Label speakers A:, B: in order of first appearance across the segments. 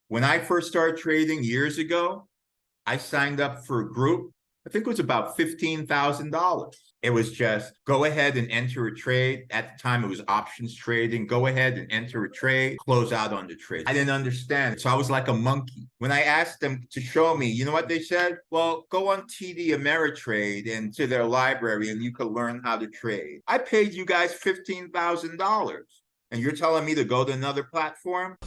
A: When I first started trading years ago, I signed up for a group. I think it was about $15,000. It was just go ahead and enter a trade. At the time, it was options trading. Go ahead and enter a trade, close out on the trade. I didn't understand. So I was like a monkey. When I asked them to show me, you know what they said? Well, go on TD Ameritrade and to their library and you can learn how to trade. I paid you guys $15,000 and you're telling me to go to another platform?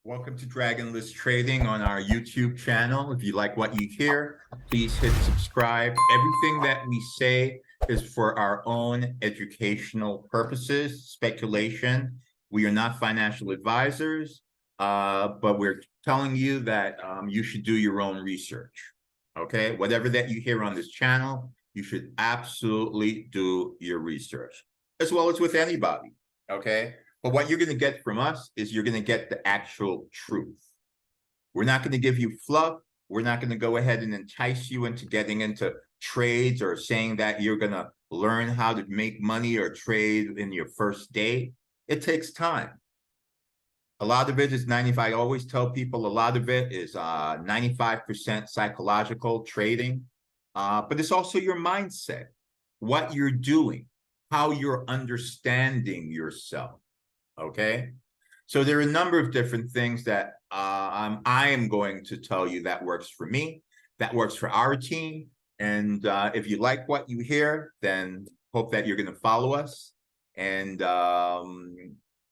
A: Welcome to Dragonless Trading on our YouTube channel. If you like what you hear, please hit subscribe. Everything that we say is for our own educational purposes, speculation. We are not financial advisors, but we're telling you that you should do your own research, okay? Whatever that you hear on this channel, you should absolutely do your research, as well as with anybody, okay? But what you're going to get from us is you're going to get the actual truth. We're not going to give you fluff. We're not going to go ahead and entice you into getting into trades or saying that you're going to learn how to make money or trade in your first day. It takes time. A lot of it is 95. I always tell people a lot of it is 95% psychological trading, but it's also your mindset, what you're doing, how you're understanding yourself. Okay, so there are a number of different things that I am going to tell you that works for me, that works for our team. And if you like what you hear, then hope that you're going to follow us and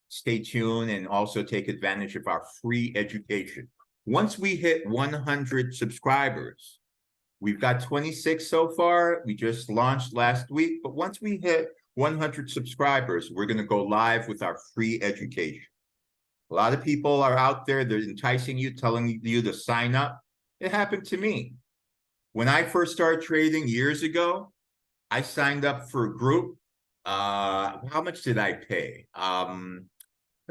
A: stay tuned and also take advantage of our free education. Once we hit 100 subscribers, we've got 26 so far. We just launched last week, but once we hit 100 subscribers, we're going to go live with our free education. A lot of people are out there, they're enticing you, telling you to sign up. It happened to me. When I first started trading years ago, I signed up for a group. How much did I pay? I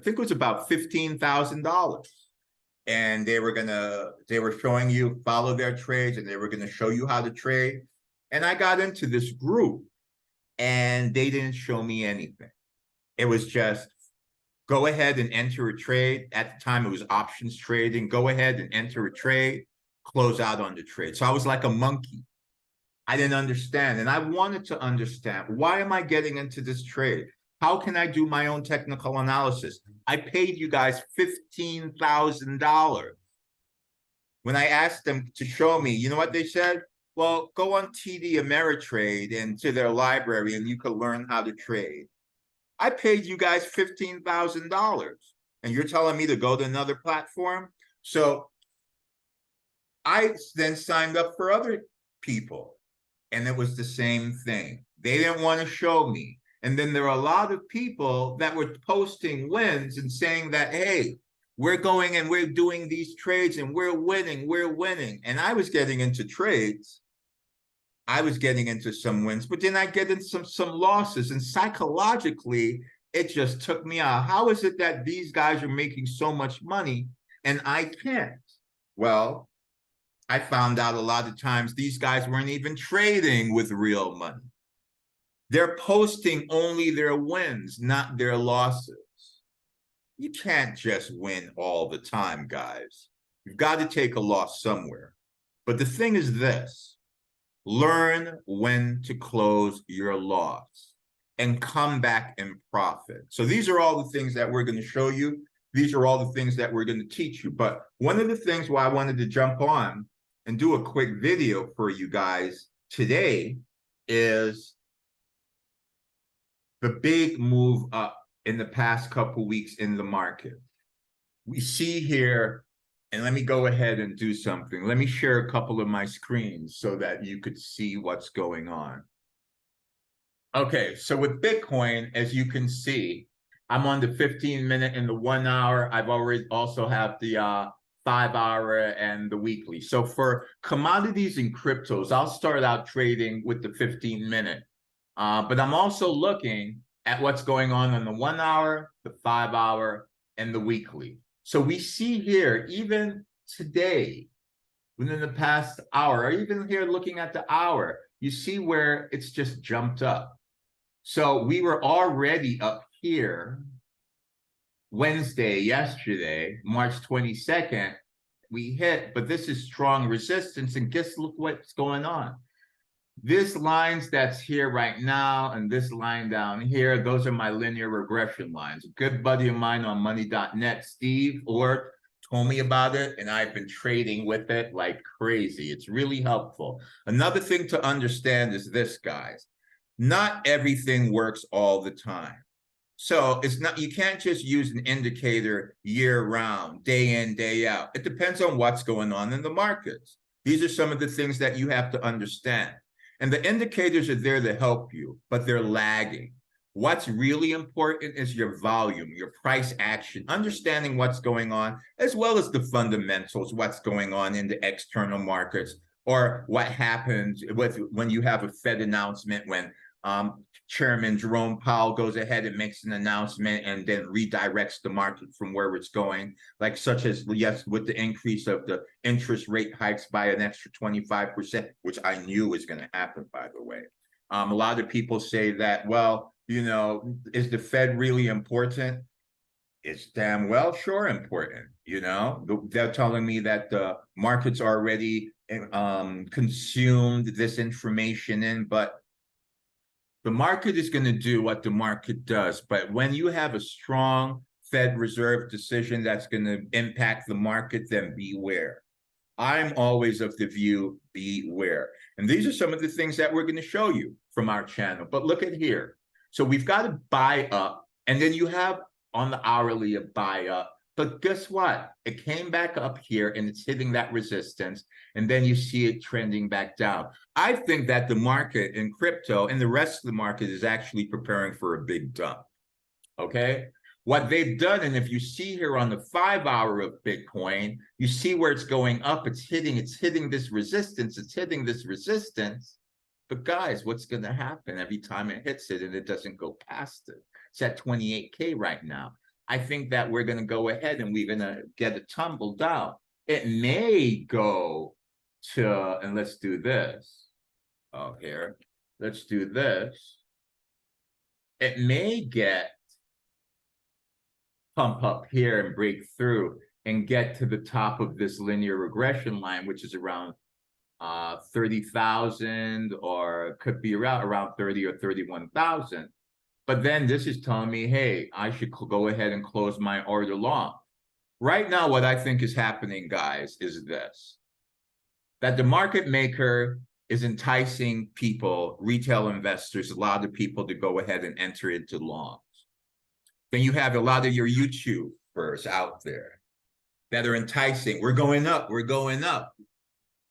A: think it was about $15,000. And they were showing you follow their trades and they were going to show you how to trade. And I got into this group. And they didn't show me anything. It was just go ahead and enter a trade. At the time, it was options trading. Go ahead and enter a trade, close out on the trade. So I was like a monkey. I didn't understand. And I wanted to understand, why am I getting into this trade? How can I do my own technical analysis? I paid you guys $15,000. When I asked them to show me, you know what they said? Well, go on TD Ameritrade and to their library and you can learn how to trade. I paid you guys $15,000 and you're telling me to go to another platform? So I then signed up for other people and it was the same thing. They didn't want to show me. And then there are a lot of people that were posting wins and saying that, hey, we're going and we're doing these trades and we're winning. And I was getting into trades. I was getting into some wins, but then I get into some losses. And psychologically, it just took me out. How is it that these guys are making so much money and I can't? Well, I found out a lot of times these guys weren't even trading with real money. They're posting only their wins, not their losses. You can't just win all the time, guys. You've got to take a loss somewhere. But the thing is this. Learn when to close your loss and come back and profit. So these are all the things that we're going to show you. These are all the things that we're going to teach you. But one of the things why I wanted to jump on and do a quick video for you guys today is the big move up in the past couple weeks in the market. We see here, and let me go ahead and do something. Let me share a couple of my screens so that you could see what's going on. Okay, so with Bitcoin, as you can see, I'm on the 15-minute and the 1 hour. I've already also have the 5-hour and the weekly. So for commodities and cryptos, I'll start out trading with the 15-minute. But I'm also looking at what's going on the 1 hour, the 5-hour, and the weekly. So we see here, even today, within the past hour, or even here looking at the hour, you see where it's just jumped up. So we were already up here Wednesday, yesterday, March 22nd, we hit, but this is strong resistance. And guess look what's going on. This lines that's here right now and this line down here, those are my linear regression lines. A good buddy of mine on money.net, Steve Orr, told me about it, and I've been trading with it like crazy. It's really helpful. Another thing to understand is this, guys. Not everything works all the time. So it's not, you can't just use an indicator year round, day in, day out. It depends on what's going on in the markets. These are some of the things that you have to understand. And the indicators are there to help you, but they're lagging. What's really important is your volume, your price action, understanding what's going on, as well as the fundamentals, what's going on in the external markets, or what happens with when you have a Fed announcement, when Chairman Jerome Powell goes ahead and makes an announcement and then redirects the market from where it's going, like such as, yes, with the increase of the interest rate hikes by an extra 25%, which I knew was going to happen, by the way. A lot of people say that, well, you know, is the Fed really important? It's damn well sure important. You know, they're telling me that the market's already consumed this information in, but the market is going to do what the market does. But when you have a strong Fed Reserve decision that's going to impact the market, then beware. I'm always of the view, beware. And these are some of the things that we're going to show you from our channel. But look at here. So we've got to buy up, and then you have on the hourly a buy up. But guess what? It came back up here and it's hitting that resistance. And then you see it trending back down. I think that the market in crypto and the rest of the market is actually preparing for a big dump. Okay? What they've done, and if you see here on the 5-hour of Bitcoin, you see where it's going up. It's hitting this resistance. It's hitting this resistance. But guys, what's going to happen every time it hits it and it doesn't go past it? It's at 28K right now. I think that we're going to go ahead and we're going to get a tumble down. It may go to, and let's do this. Oh, here. Let's do this. It may get pump up here and break through and get to the top of this linear regression line, which is around 30,000, or could be around 30 or 31,000. But then this is telling me, hey, I should go ahead and close my order long. Right now, what I think is happening, guys, is this. That the market maker is enticing people, retail investors, a lot of people to go ahead and enter into longs. Then you have a lot of your YouTubers out there that are enticing. We're going up, we're going up.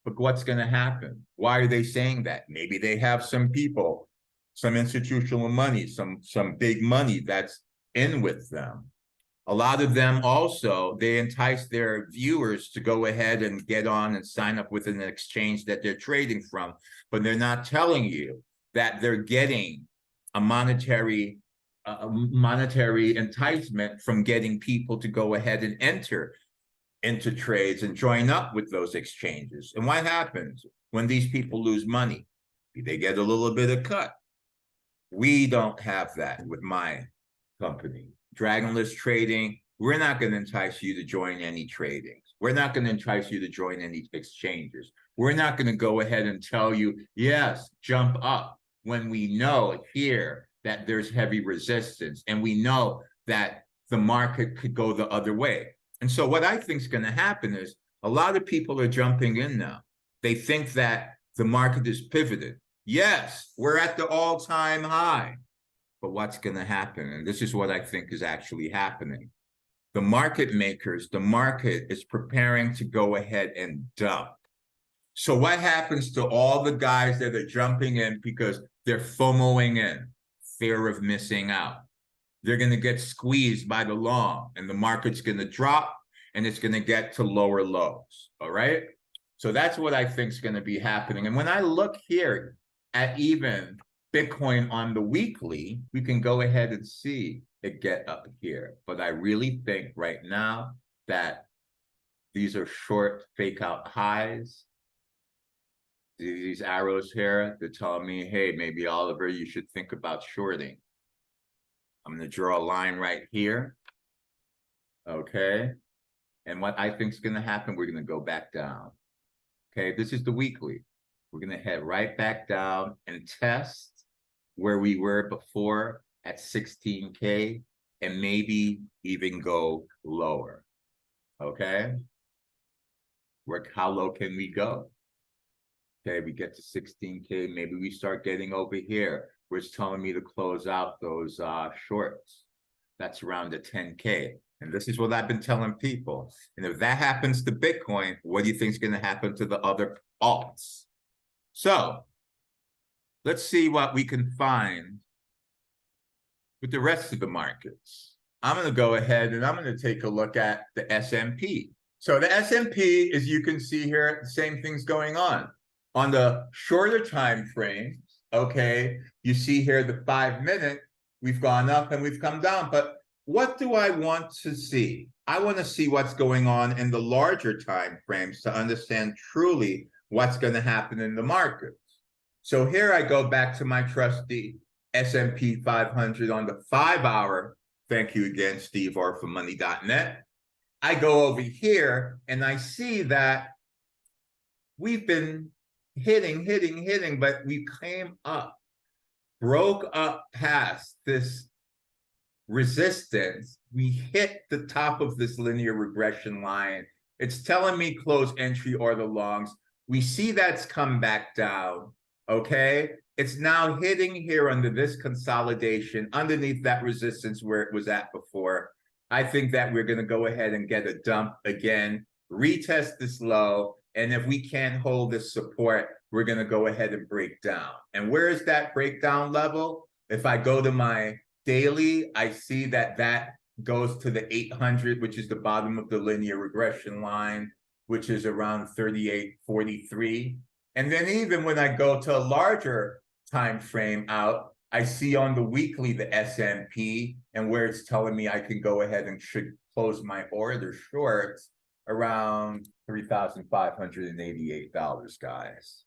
A: But what's going to happen? Why are they saying that? Maybe they have some people, some institutional money, some big money that's in with them. A lot of them also, they entice their viewers to go ahead and get on and sign up with an exchange that they're trading from, but they're not telling you that they're getting a monetary enticement from getting people to go ahead and enter into trades and join up with those exchanges. And what happens when these people lose money? They get a little bit of cut. We don't have that with my company. Dragonless Trading, we're not going to entice you to join any tradings. We're not going to entice you to join any exchanges. We're not going to go ahead and tell you, yes, jump up, when we know here that there's heavy resistance and we know that the market could go the other way. And so what I think is going to happen is a lot of people are jumping in now. They think that the market is pivoted. Yes, we're at the all-time high. But what's going to happen? And this is what I think is actually happening. The market makers, the market is preparing to go ahead and dump. So what happens to all the guys that are jumping in because they're FOMOing in, fear of missing out? They're going to get squeezed by the long, and the market's going to drop, and it's going to get to lower lows, all right? So that's what I think is going to be happening. And when I look here at even Bitcoin on the weekly, we can go ahead and see it get up here. But I really think right now that these are short fake out highs. These arrows here, they're telling me, hey, maybe Oliver, you should think about shorting. I'm going to draw a line right here. Okay. And what I think is going to happen, we're going to go back down. Okay. This is the weekly. We're going to head right back down and test where we were before at 16K and maybe even go lower. Okay. How low can we go? Okay, we get to 16K, maybe we start getting over here, where it's telling me to close out those shorts. That's around the 10K. And this is what I've been telling people. And if that happens to Bitcoin, what do you think is going to happen to the other alts? So let's see what we can find with the rest of the markets. I'm going to go ahead and I'm going to take a look at the S&P. So the S&P, as you can see here, the same thing's going on. On the shorter time frames, okay, you see here the 5-minute, we've gone up and we've come down. But what do I want to see? I want to see what's going on in the larger time frames to understand truly what's going to happen in the markets. So here I go back to my trusty S&P 500 on the 5-hour. Thank you again, Steve R from money.net. I go over here and I see that we've been hitting, but we came up, broke up past this resistance. We hit the top of this linear regression line. It's telling me close entry or the longs. We see that's come back down, okay? It's now hitting here under this consolidation, underneath that resistance where it was at before. I think that we're going to go ahead and get a dump again, retest this low, and if we can't hold this support, we're going to go ahead and break down. And where is that breakdown level? If I go to my daily, I see that that goes to the 800, which is the bottom of the linear regression line, which is around 38.43. And then even when I go to a larger time frame out, I see on the weekly the S&P and where it's telling me I can go ahead and should close my order shorts around $3,588, guys.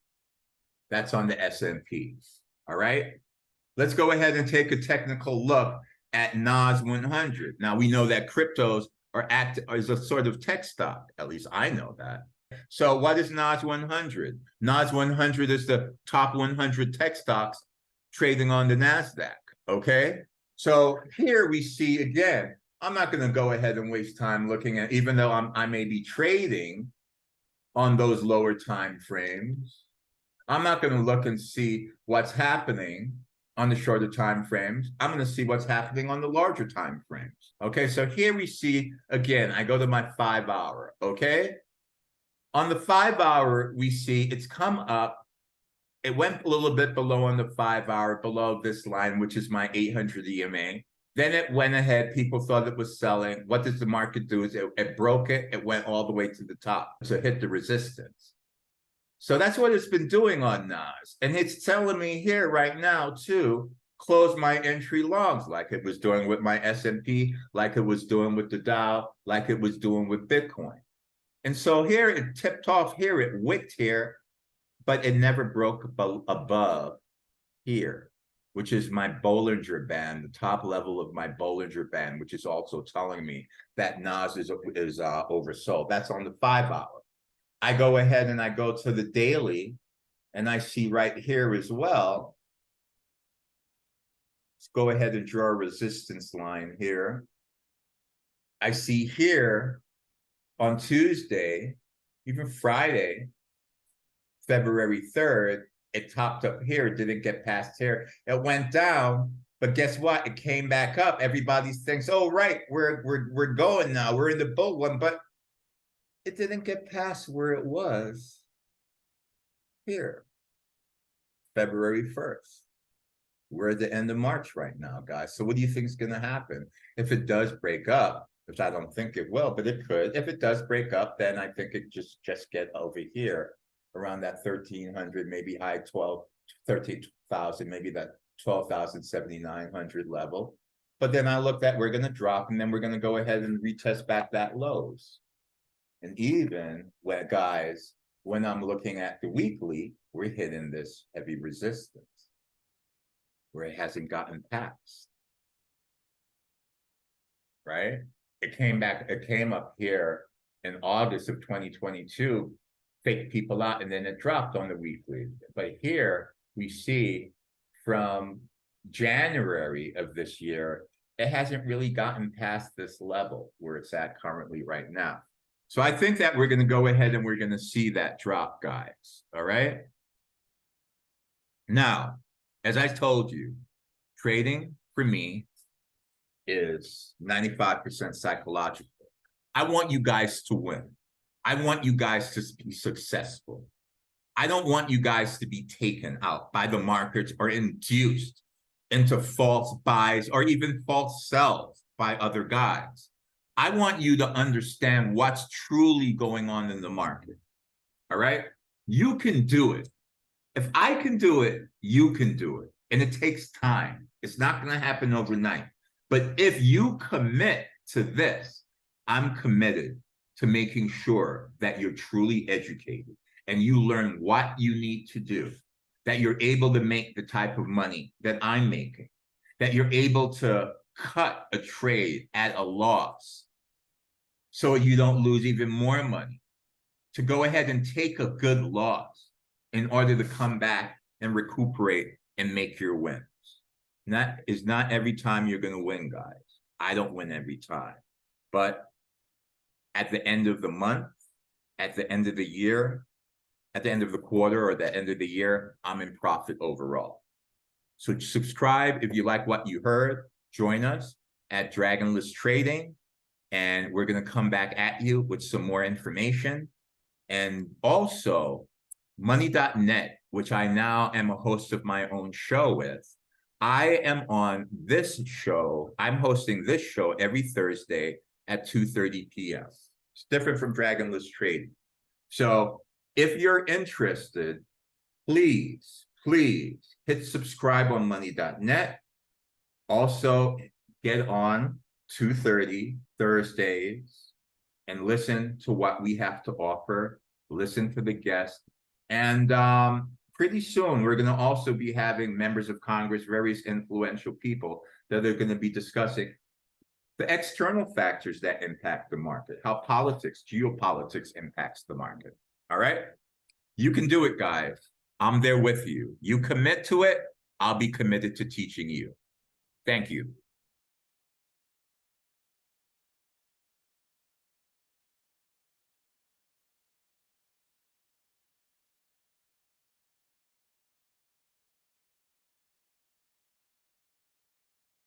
A: That's on the S&Ps. All right. Let's go ahead and take a technical look at NAS 100. Now we know that cryptos are is a sort of tech stock. At least I know that. So what is NAS 100? NAS 100 is the top 100 tech stocks trading on the NASDAQ. Okay. So here we see again, I'm not going to go ahead and waste time looking at, even though I may be trading on those lower time frames, I'm not going to look and see what's happening on the shorter time frames. I'm going to see what's happening on the larger time frames. Okay, so here we see, again, I go to my 5-hour, okay? On the 5-hour, we see it's come up. It went a little bit below on the 5-hour, below this line, which is my 800 EMA. Then it went ahead. People thought it was selling. What does the market do? Is it broke it. It went all the way to the top to hit the resistance. So that's what it's been doing on NAS. And it's telling me here right now to close my entry longs like it was doing with my S&P, like it was doing with the Dow, like it was doing with Bitcoin. And so here it tipped off here, it wicked here, but it never broke above here, which is my Bollinger Band, the top level of my Bollinger Band, which is also telling me that NAS is oversold. That's on the 5-hour. I go ahead and I go to the daily, and I see right here as well. Let's go ahead and draw a resistance line here. I see here on Tuesday, even Friday, February 3rd, it topped up here, it didn't get past here. It went down, but guess what? It came back up. Everybody thinks, oh, right, we're going now. We're in the bull one, but it didn't get past where it was here, February 1st. We're at the end of March right now, guys. So what do you think is going to happen if it does break up? Which I don't think it will, but it could. If it does break up, then I think it just get over here around that 1,300, maybe high 13,000, maybe that 12,700 level. But then I looked at, we're going to drop, and then we're going to go ahead and retest back that lows. And even when, guys, when I'm looking at the weekly, we're hitting this heavy resistance where it hasn't gotten past, right? It came up here in August of 2022, faked people out, and then it dropped on the weekly. But here we see from January of this year, it hasn't really gotten past this level where it's at currently right now. So I think that we're going to go ahead and we're going to see that drop, guys. All right. Now, as I told you, trading for me is 95% psychological. I want you guys to win. I want you guys to be successful. I don't want you guys to be taken out by the markets or induced into false buys or even false sells by other guys. I want you to understand what's truly going on in the market. All right? You can do it. If I can do it, you can do it. And it takes time. It's not going to happen overnight. But if you commit to this, I'm committed to making sure that you're truly educated and you learn what you need to do, that you're able to make the type of money that I'm making, that you're able to cut a trade at a loss so you don't lose even more money, to go ahead and take a good loss in order to come back and recuperate and make your wins. And that is not every time you're going to win, guys. I don't win every time. But at the end of the month, at the end of the year, at the end of the quarter or the end of the year, I'm in profit overall. So subscribe if you like what you heard. Join us at Dragonless Trading, and we're going to come back at you with some more information. And also, Money.net, which I now am a host of my own show with. I am on this show. I'm hosting this show every Thursday at 2:30 p.m. It's different from Dragonless Trading. So if you're interested, please hit subscribe on Money.net. Also, get on 2:30 Thursdays and listen to what we have to offer. Listen to the guests. And pretty soon, we're going to also be having members of Congress, various influential people that are going to be discussing the external factors that impact the market, how politics, geopolitics impacts the market. All right? You can do it, guys. I'm there with you. You commit to it, I'll be committed to teaching you. Thank you.